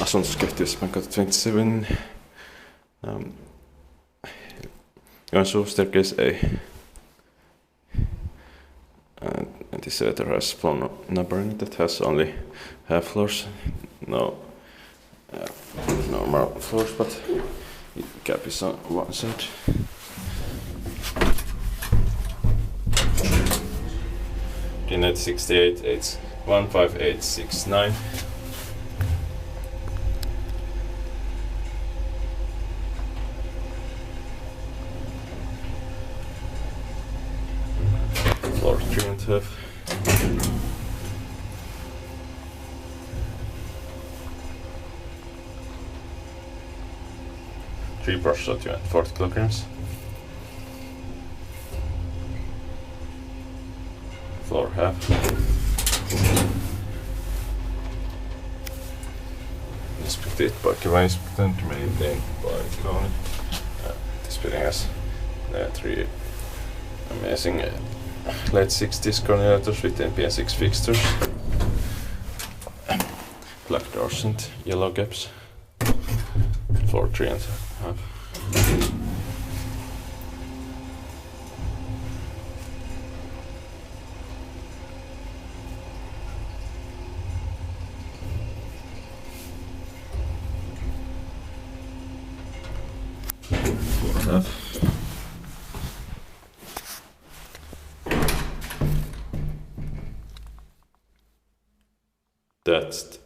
asuntoskeittiö Sepänkatu 27. Joensuu staircase A. And this elevator has floor numbering that has only half floors, no normal floors, but cap is on one side. Net 68, 15869. Floor 3.5. Three brush shot, 40 kilograms. Floor half. Inspected by inspected, maintained by Kone. This building has three amazing late 60s cornelators with NPN6 fixtures, black doors and yellow gaps. Floor 3.5. That's